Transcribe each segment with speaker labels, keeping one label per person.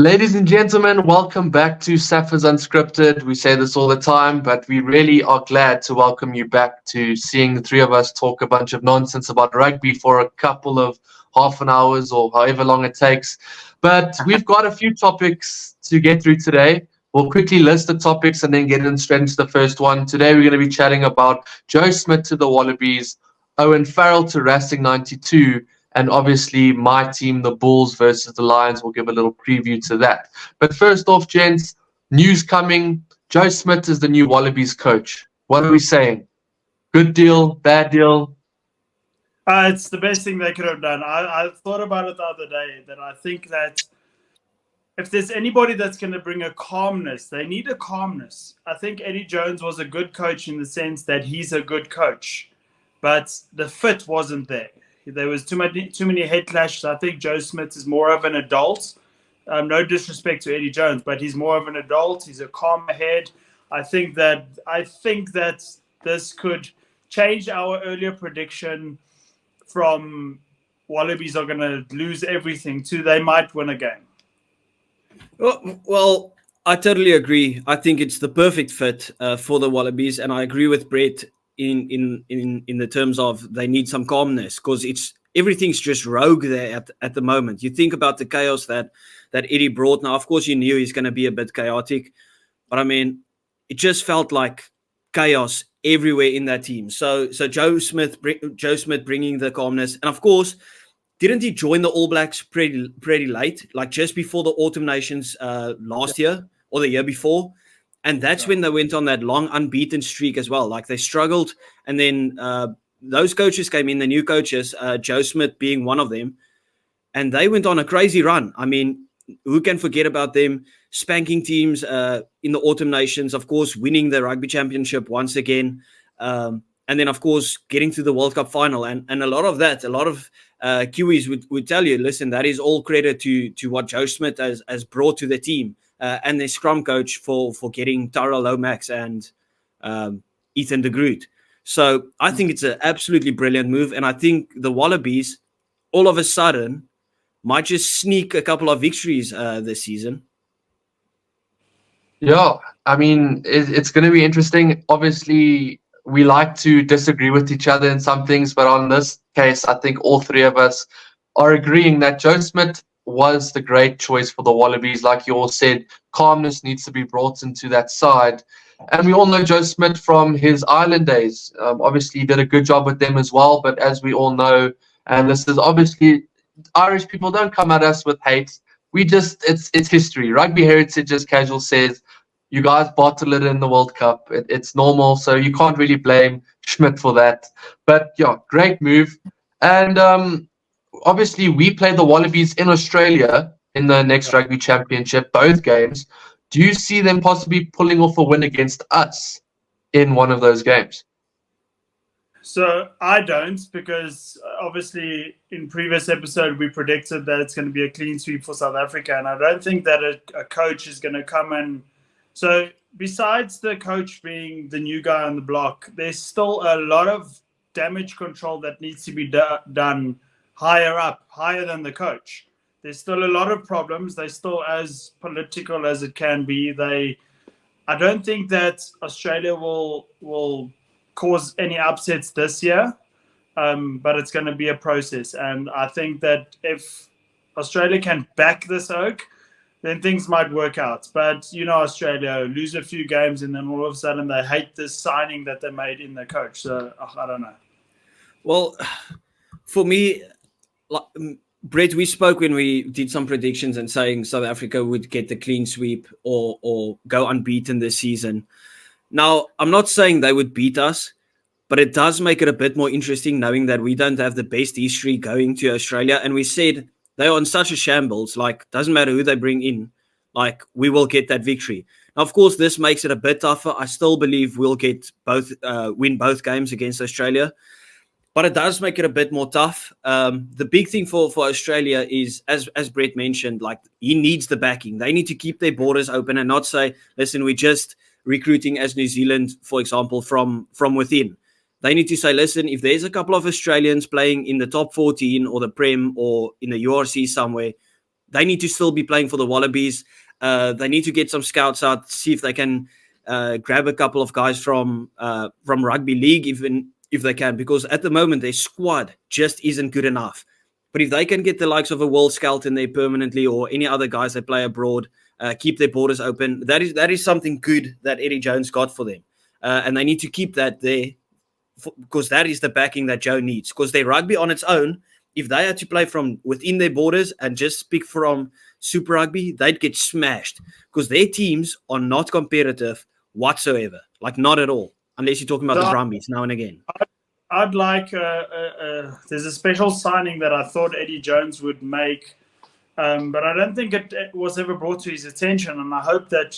Speaker 1: Ladies and gentlemen, welcome back to Safa's Unscripted. We say this all the time, but we really are glad to welcome you back to seeing the three of us talk a bunch of nonsense about rugby for a couple of half an hours or however long it takes. But we've got a few topics to get through today. We'll quickly list the topics and then get straight into the first one. Today we're going to be chatting about Joe Schmidt to the Wallabies, Owen Farrell to Racing 92, and obviously my team, the Bulls versus the Lions. We'll give a little preview to that. But first off, gents, news coming. Joe Schmidt is the new Wallabies coach. What are we saying? Good deal, bad deal?
Speaker 2: It's the best thing they could have done. I thought about it the other day, that I think that if there's anybody that's going to bring a calmness, they need a calmness. I think Eddie Jones was a good coach in the sense that he's a good coach, but the fit wasn't there. There was too many head clashes. I think Joe Schmidt is more of an adult. No disrespect to Eddie Jones, but he's more of an adult. He's a calmer head. I think that this could change our earlier prediction from Wallabies are going to lose everything to they might win a game.
Speaker 3: Well, I totally agree. I think it's the perfect fit for the Wallabies, and I agree with Brett in the terms of they need some calmness, because everything's just rogue there at the moment. You think about the chaos that Eddie brought. Now, of course, you knew he's going to be a bit chaotic, but I mean, it just felt like chaos everywhere in that team. So Joe Schmidt bringing the calmness, and of course, didn't he join the All Blacks pretty late, like just before the Autumn Nations last year or the year before? And that's when they went on that long unbeaten streak as well. Like they struggled, and then those coaches came in, the new coaches, Joe Schmidt being one of them, and they went on a crazy run. I mean, who can forget about them spanking teams in the Autumn Nations, of course, winning the Rugby Championship once again, and then, of course, getting to the World Cup final. And a lot of Kiwis would tell you, listen, that is all credit to what Joe Schmidt has brought to the team. And their scrum coach for getting Tara Lomax and Ethan de Groot. So I think it's an absolutely brilliant move. And I think the Wallabies, all of a sudden, might just sneak a couple of victories this season.
Speaker 1: Yeah, I mean, it's going to be interesting. Obviously, we like to disagree with each other in some things, but on this case, I think all three of us are agreeing that Joe Schmidt was the great choice for the Wallabies. Like you all said, calmness needs to be brought into that side. And we all know Joe Schmidt from his Ireland days. Obviously, he did a good job with them as well. But as we all know, and this is obviously, Irish people don't come at us with hate. It's history. Rugby heritage, as Casual says, you guys bottle it in the World Cup. It's normal. So you can't really blame Schmidt for that. But yeah, great move. And obviously, we play the Wallabies in Australia in the next Rugby Championship, both games. Do you see them possibly pulling off a win against us in one of those games?
Speaker 2: So I don't, because obviously in previous episode we predicted that it's going to be a clean sweep for South Africa, and I don't think that a coach is going to come in. So besides the coach being the new guy on the block, there's still a lot of damage control that needs to be done higher up, higher than the coach. There's still a lot of problems. They're still as political as it can be. I don't think that Australia will cause any upsets this year, but it's going to be a process. And I think that if Australia can back this oak, then things might work out. But, Australia lose a few games and then all of a sudden they hate this signing that they made in the coach. So I don't know.
Speaker 3: Well, for me, Brett, we spoke when we did some predictions and saying South Africa would get the clean sweep or go unbeaten this season. Now, I'm not saying they would beat us, but it does make it a bit more interesting knowing that we don't have the best history going to Australia. And we said they are in such a shambles, like, doesn't matter who they bring in, like, we will get that victory. Now, of course, this makes it a bit tougher. I still believe we'll win both games against Australia. But it does make it a bit more tough. The big thing for Australia is, as Brett mentioned, like, he needs the backing. They need to keep their borders open and not say, listen, we're just recruiting as New Zealand, for example, from within. They need to say, listen, if there's a couple of Australians playing in the top 14 or the Prem or in the URC somewhere, they need to still be playing for the Wallabies. They need to get some scouts out, see if they can grab a couple of guys from rugby league, even if they can, because at the moment their squad just isn't good enough. But if they can get the likes of a World Scout in there permanently, or any other guys that play abroad, keep their borders open, that is something good that Eddie Jones got for them. And they need to keep that there, because that is the backing that Joe needs. Because their rugby on its own, if they had to play from within their borders and just pick from Super Rugby, they'd get smashed, because their teams are not competitive whatsoever. Like, not at all, unless you're talking about the Brumbies now and again.
Speaker 2: I'd like there's a special signing that I thought Eddie Jones would make, but I don't think it was ever brought to his attention, and I hope that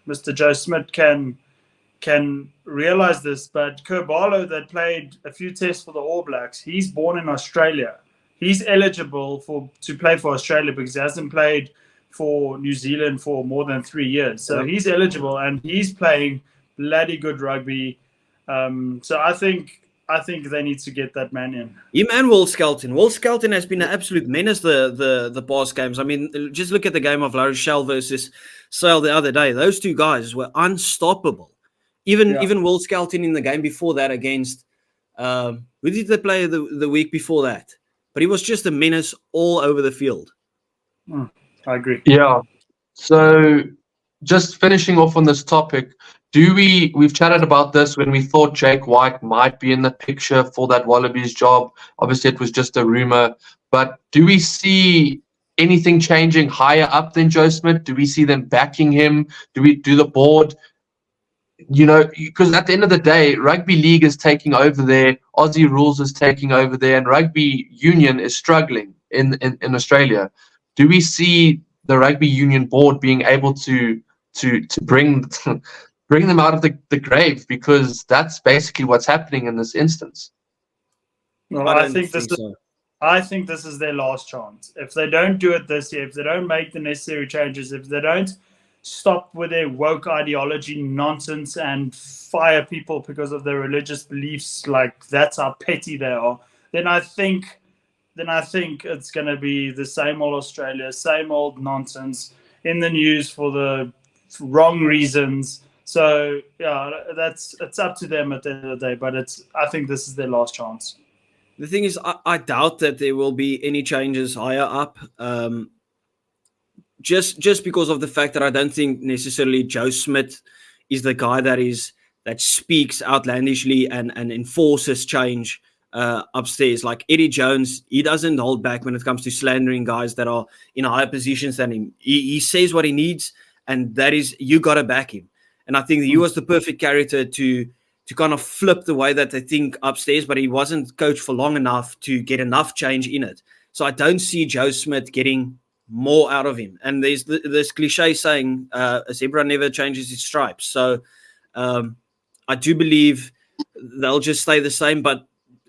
Speaker 2: Mr. Joe Schmidt can realize this. But Kerbalo, that played a few tests for the All Blacks, he's born in Australia. He's eligible to play for Australia because he hasn't played for New Zealand for more than 3 years. So he's eligible, and he's playing bloody good rugby. So I think they need to get that man in.
Speaker 3: Him and Will Skelton. Will Skelton has been an absolute menace the past games. I mean, just look at the game of La Rochelle versus Sale the other day. Those two guys were unstoppable. Even Will Skelton in the game before that against who did they play the week before that? But he was just a menace all over the field.
Speaker 2: I agree.
Speaker 1: Yeah. So just finishing off on this topic, we've chatted about this when we thought Jake White might be in the picture for that Wallabies job. Obviously, it was just a rumor. But do we see anything changing higher up than Joe Schmidt? Do we see them backing him? Do the board? Because at the end of the day, rugby league is taking over there, Aussie rules is taking over there, and rugby union is struggling in Australia. Do we see the rugby union board being able to bring them out of the grave? Because that's basically what's happening in this instance.
Speaker 2: Well, I think this is their last chance. If they don't do it this year, if they don't make the necessary changes, if they don't stop with their woke ideology nonsense and fire people because of their religious beliefs, like that's how petty they are, then I think it's going to be the same old Australia, same old nonsense in the news for the wrong reasons. So yeah, it's up to them at the end of the day, but I think this is their last chance.
Speaker 3: The thing is, I doubt that there will be any changes higher up. Just because of the fact that I don't think necessarily Joe Schmidt is the guy that speaks outlandishly and enforces change upstairs. Like Eddie Jones, he doesn't hold back when it comes to slandering guys that are in higher positions than him. He says what he needs, and that is, you got to back him. And I think that he was the perfect character to kind of flip the way that they think upstairs, but he wasn't coached for long enough to get enough change in it. So I don't see Joe Schmidt getting more out of him. And there's this cliche saying, a zebra never changes its stripes. So I do believe they'll just stay the same. But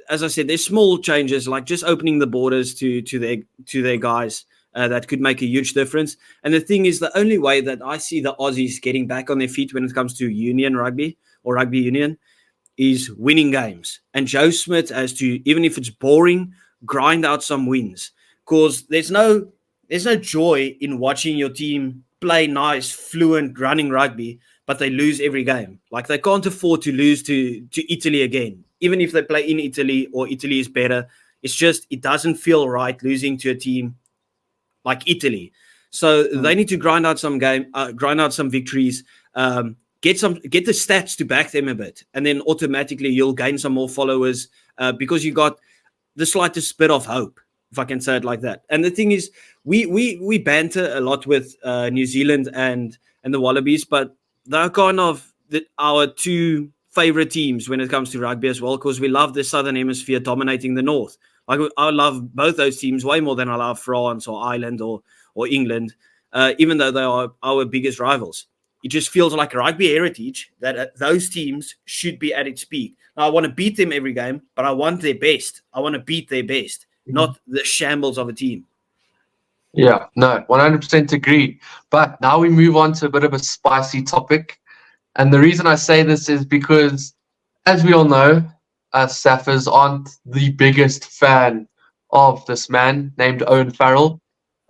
Speaker 3: as I said, there's small changes, like just opening the borders to their guys that could make a huge difference. And the thing is, the only way that I see the Aussies getting back on their feet when it comes to union rugby or rugby union is winning games. And Joe Schmidt has to, even if it's boring, grind out some wins. Because there's no joy in watching your team play nice, fluent, running rugby, but they lose every game. Like, they can't afford to lose to Italy again. Even if they play in Italy or Italy is better, it's just, it doesn't feel right losing to a team like Italy. So they need to grind out some victories, get the stats to back them a bit, and then automatically you'll gain some more followers because you got the slightest bit of hope, if I can say it like that. And the thing is, we banter a lot with New Zealand and the Wallabies, but they're kind of our two favorite teams when it comes to rugby as well, because we love the Southern Hemisphere dominating the North. Like, I love both those teams way more than I love France or Ireland or England, even though they are our biggest rivals. It just feels like rugby heritage that those teams should be at its peak. Now, I want to beat them every game, but I want their best. I want to beat their best, not the shambles of a team.
Speaker 1: Yeah, no, 100% agree. But now we move on to a bit of a spicy topic. And the reason I say this is because, as we all know, us Saffers aren't the biggest fan of this man named Owen Farrell.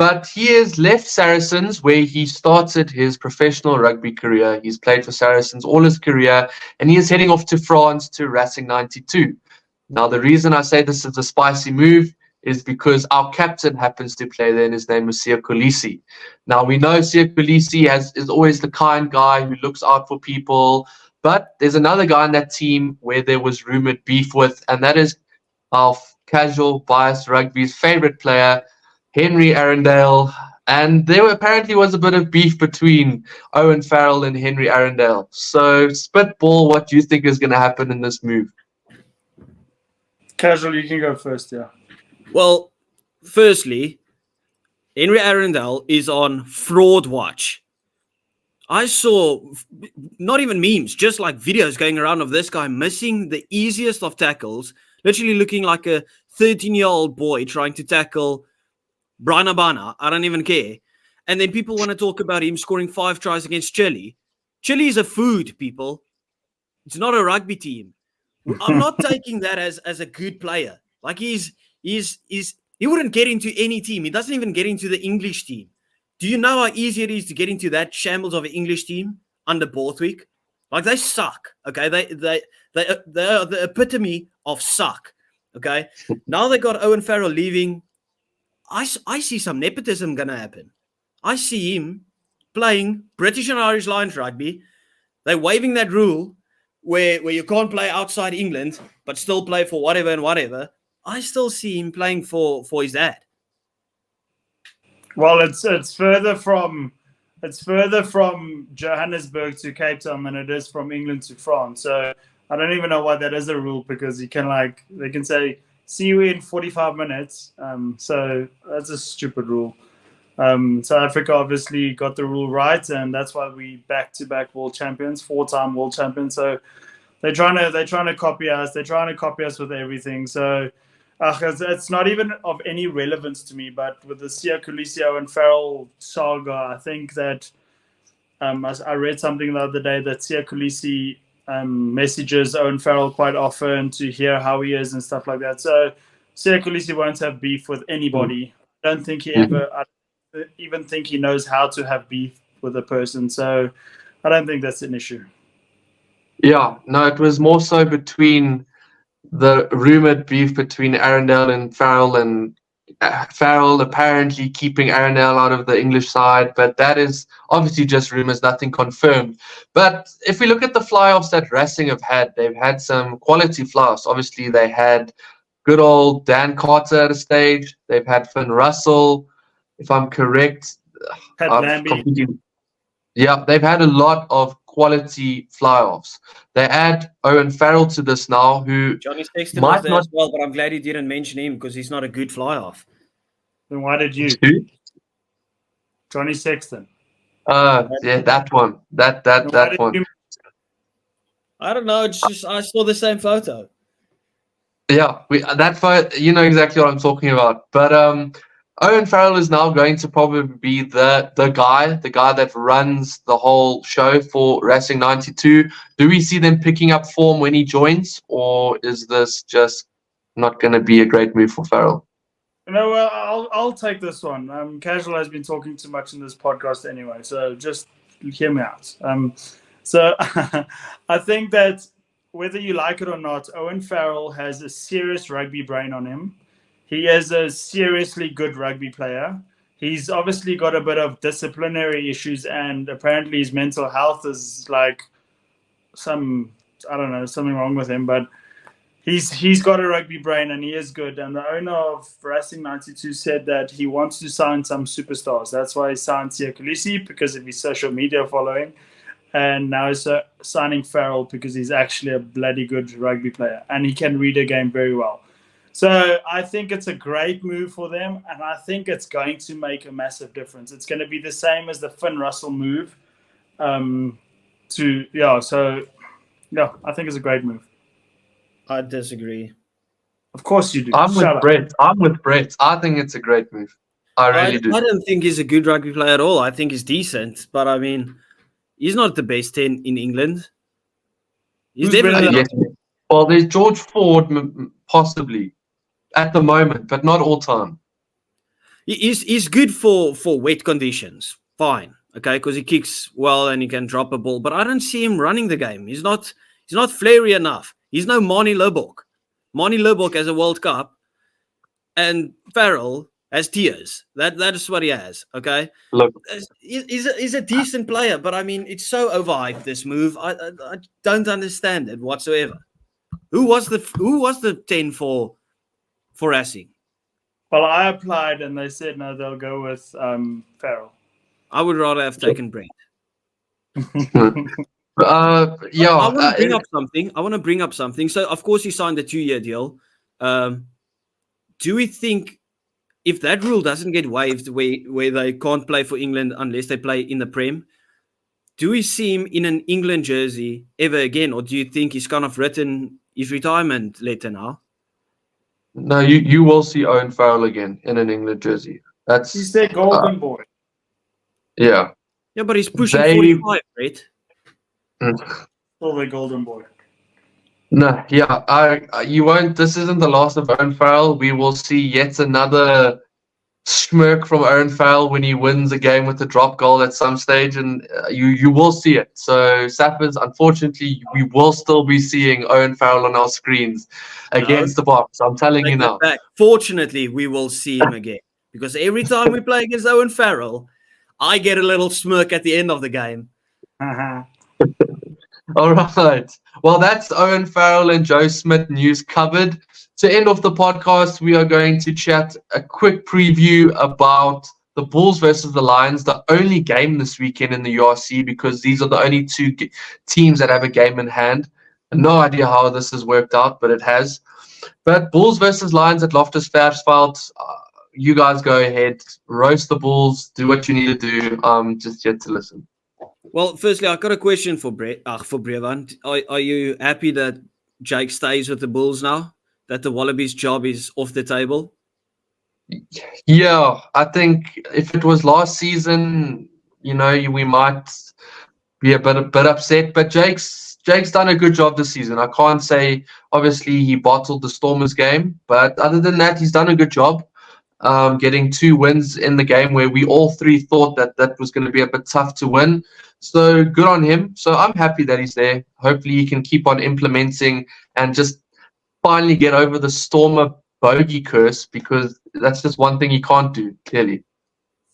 Speaker 1: But he has left Saracens, where he started his professional rugby career. He's played for Saracens all his career, and he is heading off to France to Racing 92. Now, the reason I say this is a spicy move is because our captain happens to play there, and his name is Siya Kolisi. Now, we know Siya Kolisi is always the kind guy who looks out for people, but there's another guy on that team where there was rumored beef with, and that is our casual biased rugby's favorite player, Henry Arundale. And there apparently was a bit of beef between Owen Farrell and Henry Arundale. So, spitball, what do you think is going to happen in this move?
Speaker 2: Casual, you can go first, yeah.
Speaker 3: Well, firstly, Henry Arundale is on fraud watch. I saw not even memes, just like videos going around of this guy missing the easiest of tackles, literally looking like a 13-year-old boy trying to tackle Brian Abana. I don't even care. And then people want to talk about him scoring 5 tries against Chile. Chile is a food, people. It's not a rugby team. I'm not taking that as a good player. Like he wouldn't get into any team. He doesn't even get into the English team. Do you know how easy it is to get into that shambles of an English team under Borthwick? Like they suck. Okay, they are the epitome of suck. Okay, now they got Owen Farrell leaving. I see some nepotism gonna happen. I see him playing British and Irish Lions rugby. They're waiving that rule where you can't play outside England but still play for whatever and whatever. I still see him playing for his dad.
Speaker 2: Well, it's further from Johannesburg to Cape Town than it is from England to France. So I don't even know why that is a rule, because they can say, see you in 45 minutes. So that's a stupid rule. South Africa obviously got the rule right, and that's why we back-to-back world champions, 4-time world champions. So they're trying to copy us. They're trying to copy us with everything. So it's not even of any relevance to me. But with the Siya Kolisi and Farrell saga, I think that I read something the other day that Siya Kolisi messages Owen Farrell quite often to hear how he is and stuff like that. So Siya Kolisi won't have beef with anybody. I don't think he ever. I even think he knows how to have beef with a person. So I don't think that's an issue.
Speaker 1: Yeah, no, it was more so between the rumored beef between Arundale and Farrell, and Farrell apparently keeping Arundale out of the English side, but that is obviously just rumors, nothing confirmed. But if we look at the fly-offs that Racing have had, they've had some quality fly-offs. Obviously, they had good old Dan Carter at a stage. They've had Finn Russell, if I'm correct. Yeah, they've had a lot of quality fly-offs. They add Owen Farrell to this now, who
Speaker 3: Johnny Sexton was there as well, but I'm glad he didn't mention him because he's not a good fly-off.
Speaker 2: Then why did you? Johnny Sexton.
Speaker 1: Yeah, that one. That one.
Speaker 3: I don't know. It's just I saw the same photo.
Speaker 1: Yeah, that photo. You know exactly what I'm talking about. But Owen Farrell is now going to probably be the guy that runs the whole show for Racing 92. Do we see them picking up form when he joins, or is this just not going to be a great move for Farrell?
Speaker 2: You know, I'll take this one. Casual has been talking too much in this podcast anyway, so just hear me out. So I think that whether you like it or not, Owen Farrell has a serious rugby brain on him. He is a seriously good rugby player. He's obviously got a bit of disciplinary issues, and apparently his mental health is like something wrong with him. But he's got a rugby brain and he is good. And the owner of Racing 92 said that he wants to sign some superstars. That's why he signed Siya Kolisi, because of his social media following. And now he's signing Farrell because he's actually a bloody good rugby player and he can read a game very well. So I think it's a great move for them, and I think it's going to make a massive difference. It's going to be the same as the Finn Russell move. I think it's a great move.
Speaker 3: I disagree.
Speaker 2: Of course you do.
Speaker 1: I'm with Brett. I think it's a great move. I really do.
Speaker 3: I don't think he's a good rugby player at all. I think he's decent, but I mean, he's not the best 10 in England. He's definitely not.
Speaker 1: Well, there's George Ford, possibly, at the moment, but not all time.
Speaker 3: He's good for wet conditions. Fine, okay, because he kicks well and he can drop a ball. But I don't see him running the game. He's not flary enough. He's no Mani Lubbock. Mani Lubbock has a World Cup, and Farrell has tears. That is what he has. Okay,
Speaker 1: Look,
Speaker 3: he's a decent player, but I mean, it's so overhyped. This move, I don't understand it whatsoever. Who was the 10 for Racing?
Speaker 2: Well, I applied and they said no, they'll go with Farrell.
Speaker 3: I would rather have taken Brent.
Speaker 1: Yeah.
Speaker 3: I want to bring up something. So, of course, he signed a 2-year deal. Do we think if that rule doesn't get waived, where they can't play for England unless they play in the Prem, do we see him in an England jersey ever again, or do you think he's kind of written his retirement letter now?
Speaker 1: No, you will see Owen Farrell again in an England jersey.
Speaker 2: He's their golden boy.
Speaker 1: Yeah.
Speaker 3: Yeah, but he's pushing 45, right?
Speaker 2: Still their golden boy.
Speaker 1: No, yeah, you won't. This isn't the last of Owen Farrell. We will see yet another smirk from Owen Farrell when he wins a game with a drop goal at some stage, and you will see it. So, Sappers, unfortunately, we will still be seeing Owen Farrell on our screens against the Box. I'm telling you now.
Speaker 3: Fortunately, we will see him again, because every time we play against Owen Farrell, I get a little smirk at the end of the game.
Speaker 1: All right. Well, that's Owen Farrell and Joe Schmidt news covered. To end off the podcast, we are going to chat a quick preview about the Bulls versus the Lions, the only game this weekend in the URC, because these are the only two teams that have a game in hand. No idea how this has worked out, but it has. But Bulls versus Lions at Loftus Versfeld. You guys go ahead, roast the Bulls, do what you need to do. Just yet to listen.
Speaker 3: Well, firstly, I've got a question for Brevan. Are you happy that Jake stays with the Bulls now? That the Wallabies job is off the table?
Speaker 1: Yeah, I think if it was last season, we might be a bit upset. But Jake's done a good job this season. I can't say, obviously, he bottled the Stormers game, but other than that, he's done a good job. Getting 2 wins in the game where we all three thought that was going to be a bit tough to win. So good on him. So I'm happy that he's there. Hopefully he can keep on implementing and just finally get over the Stormer bogey curse, because that's just one thing he can't do, clearly.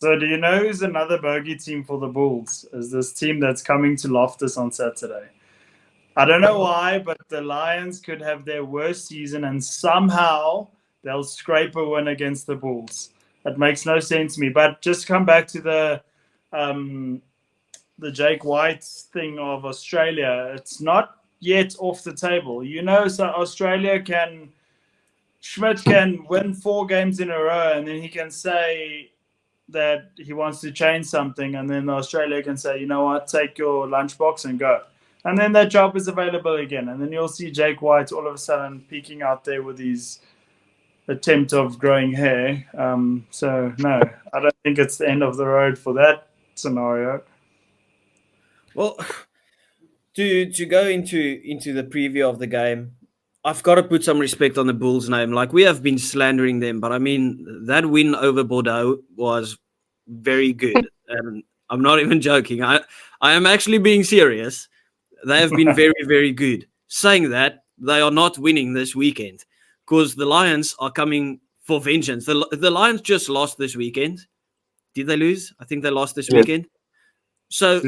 Speaker 2: So do you know who's another bogey team for the Bulls? Is this team that's coming to Loftus on Saturday. I don't know why, but the Lions could have their worst season and somehow they'll scrape a win against the Bulls. That makes no sense to me. But just come back to the Jake White thing of Australia. It's not yet off the table. So Australia Schmidt can win 4 games in a row, and then he can say that he wants to change something, and then Australia can say, you know what, take your lunchbox and go. And then that job is available again. And then you'll see Jake White all of a sudden peeking out there with his attempt of growing hair. So no, I don't think it's the end of the road for that scenario.
Speaker 3: Well, to go into the preview of the game, I've got to put some respect on the Bulls' name. Like, we have been slandering them, but I mean, that win over Bordeaux was very good. And I'm not even joking. I am actually being serious. They have been very, very good. Saying that, they are not winning this weekend, because the Lions are coming for vengeance. The Lions just lost this weekend. Did they lose? I think they lost this weekend. So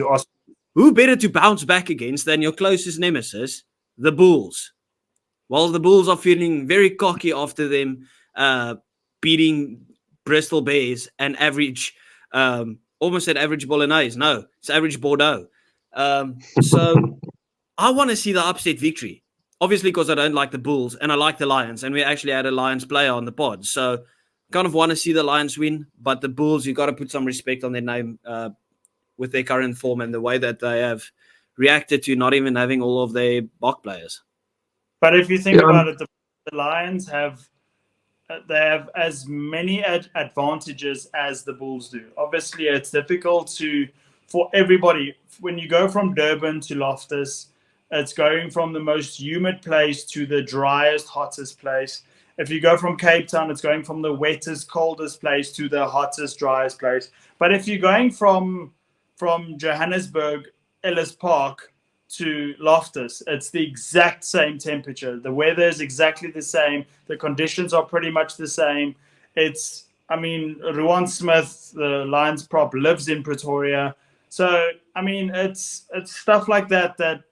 Speaker 3: who better to bounce back against than your closest nemesis, the Bulls? Well, the Bulls are feeling very cocky after them beating Bristol Bears and average, almost at average Bolognese. No, it's average Bordeaux. So I want to see the upset victory. Obviously, because I don't like the Bulls and I like the Lions, and we actually had a Lions player on the pod. So kind of want to see the Lions win, but the Bulls, you got to put some respect on their name with their current form and the way that they have reacted to not even having all of their Bok players.
Speaker 2: But if you think about it, the Lions have as many advantages as the Bulls do. Obviously, it's difficult for everybody. When you go from Durban to Loftus, it's going from the most humid place to the driest, hottest place. If you go from Cape Town, it's going from the wettest, coldest place to the hottest, driest place. But if you're going from Johannesburg, Ellis Park to Loftus, it's the exact same temperature. The weather is exactly the same. The conditions are pretty much the same. Ruan Smith, the Lions prop, lives in Pretoria. So, it's stuff like that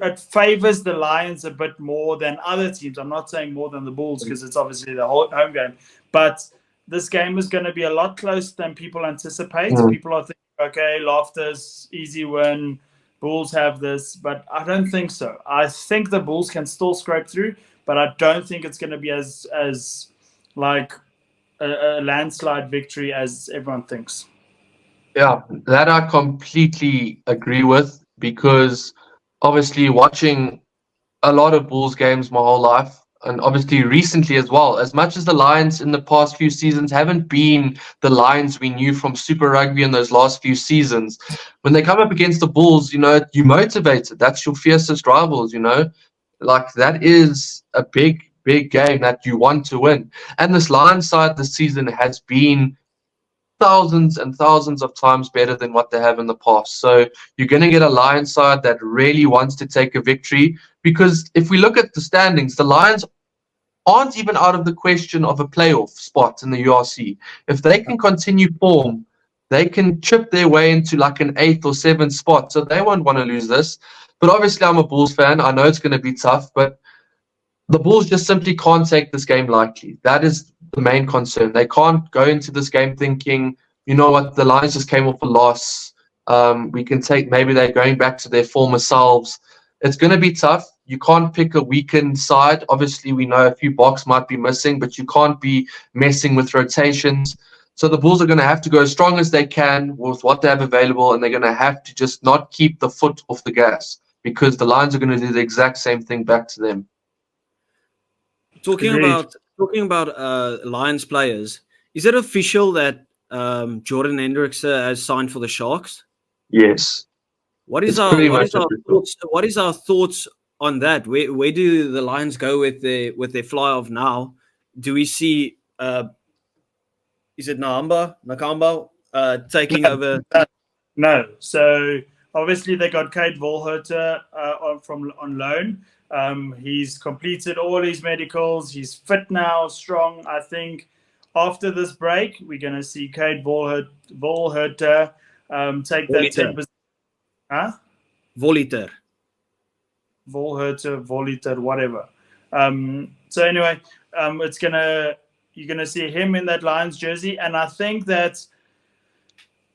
Speaker 2: it favors the Lions a bit more than other teams. I'm not saying more than the Bulls because it's obviously the whole home game. But this game is going to be a lot closer than people anticipate. People are thinking, okay, Loftus, easy win. Bulls have this. But I don't think so. I think the Bulls can still scrape through, but I don't think it's going to be as like a landslide victory as everyone thinks.
Speaker 1: Yeah, that I completely agree with, because obviously watching a lot of Bulls games my whole life, and obviously recently as well, as much as the Lions in the past few seasons haven't been the Lions we knew from Super Rugby in those last few seasons, when they come up against the Bulls, you motivated. That's your fiercest rivals, like that is a big game that you want to win. And this Lions side this season has been thousands and thousands of times better than what they have in the past. So you're going to get a Lions side that really wants to take a victory, because if we look at the standings, the Lions aren't even out of the question of a playoff spot in the URC. If they can continue form, they can chip their way into like an 8th or 7th spot. So they won't want to lose this. But obviously I'm a Bulls fan. I know it's going to be tough, but the Bulls just simply can't take this game lightly. That is the main concern. They can't go into this game thinking, you know what, the Lions just came off a loss. We can take, maybe they're going back to their former selves. It's going to be tough. You can't pick a weakened side. Obviously, we know a few box might be missing, but you can't be messing with rotations. So the Bulls are going to have to go as strong as they can with what they have available, and they're going to have to just not keep the foot off the gas, because the Lions are going to do the exact same thing back to them.
Speaker 3: Talking about Lions players, is it official that Jordan Hendrickse has signed for the Sharks?
Speaker 1: Yes.
Speaker 3: What is our thoughts on that? Where do the Lions go with their fly off now? Do we see is it Nakamba taking over?
Speaker 2: No. So obviously they got Kate Volherter on loan. He's completed all his medicals. He's fit now, strong. I think after this break, we're going to see Kate Volherter take that 10%. Huh?
Speaker 3: Voliter,
Speaker 2: whatever. So anyway, you're gonna see him in that Lions jersey, and I think that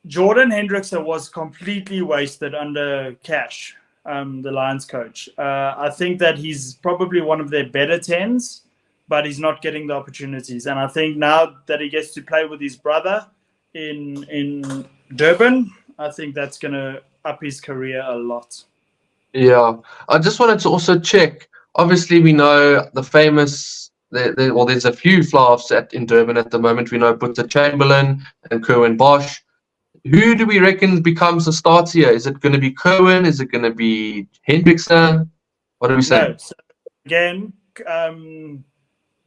Speaker 2: Jordan Hendrickse was completely wasted under Cash, the Lions coach. I think that he's probably one of their better 10s, but he's not getting the opportunities. And I think now that he gets to play with his brother in Durban, I think that's going to up his career a lot.
Speaker 1: Yeah. I just wanted to also check. Obviously, we know the famous, there's a few fly-offs in Durban at the moment. We know Boeta Chamberlain and Kerwin Bosch. Who do we reckon becomes the starter here? Is it going to be Kerwin? Is it going to be Hendrickse? What do we say?
Speaker 2: No. So again,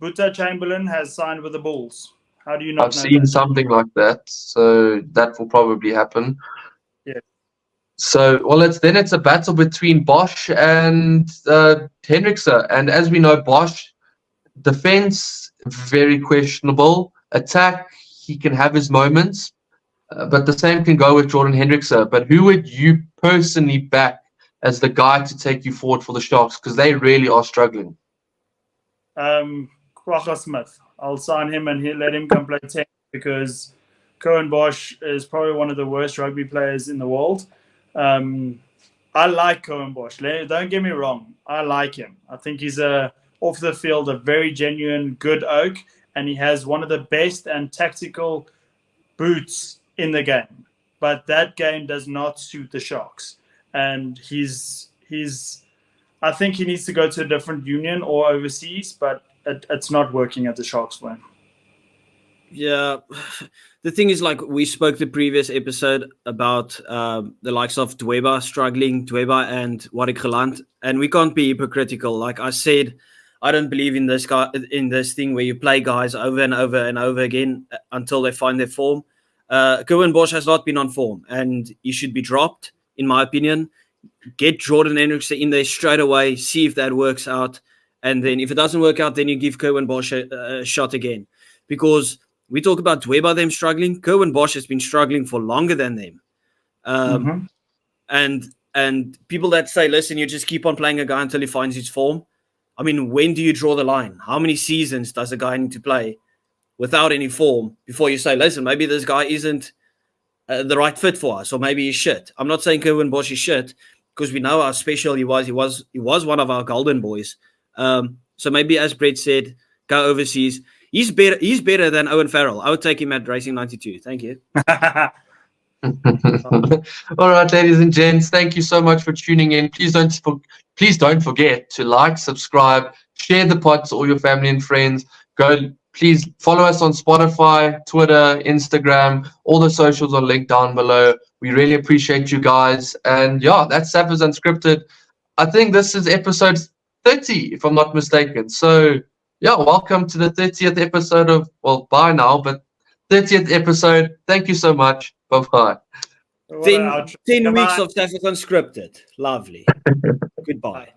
Speaker 2: Boeta Chamberlain has signed with the Bulls. How do you not
Speaker 1: I've
Speaker 2: know
Speaker 1: seen
Speaker 2: that?
Speaker 1: something like that, so that will probably happen.
Speaker 2: Yeah.
Speaker 1: So, well, it's a battle between Bosch and Hendrickse. And as we know, Bosch, defense, very questionable. Attack, he can have his moments. But the same can go with Jordan Hendrickse. But who would you personally back as the guy to take you forward for the Sharks? Because they really are struggling.
Speaker 2: Kwagga Smith. I'll sign him and let him come play 10, because Kerwin Bosch is probably one of the worst rugby players in the world. I like Kerwin Bosch. Don't get me wrong. I like him. I think he's off the field a very genuine, good oak, and he has one of the best and tactical boots in the game. But that game does not suit the Sharks, and I think he needs to go to a different union or overseas, but it's not working at the Sharks for him.
Speaker 3: Yeah, the thing is, like we spoke the previous episode about the likes of Dweba and Warwick Gelant, and we can't be hypocritical. Like I said, I don't believe in this thing where you play guys over and over and over again until they find their form. Cohen Bosch has not been on form, and he should be dropped, in my opinion. Get Jordan Hendrickson in there straight away, see if that works out. And then if it doesn't work out, then you give Cohen Bosch a shot again. Because we talk about Dweba them struggling. Cohen Bosch has been struggling for longer than them. And people that say, listen, you just keep on playing a guy until he finds his form. I mean, when do you draw the line? How many seasons does a guy need to play without any form before you say, listen, maybe this guy isn't the right fit for us, or maybe he's shit? I'm not saying Cohen Bosch is shit, because we know how special he was. He was one of our golden boys. So maybe, as Brett said, go overseas. He's better than Owen Farrell. I would take him at Racing 92. Thank you.
Speaker 1: All right, ladies and gents, thank you so much for tuning in. Please don't forget to like, subscribe, share the pod to all your family and friends. Please follow us on Spotify, Twitter, Instagram. All the socials are linked down below. We really appreciate you guys. And yeah, that's Sappers Unscripted. I think this is episode 30, if I'm not mistaken. So yeah, welcome to the 30th episode of, well, bye now, but 30th episode. Thank you so much. Bye-bye.
Speaker 3: 10 weeks of Sappers Unscripted. Lovely. Goodbye.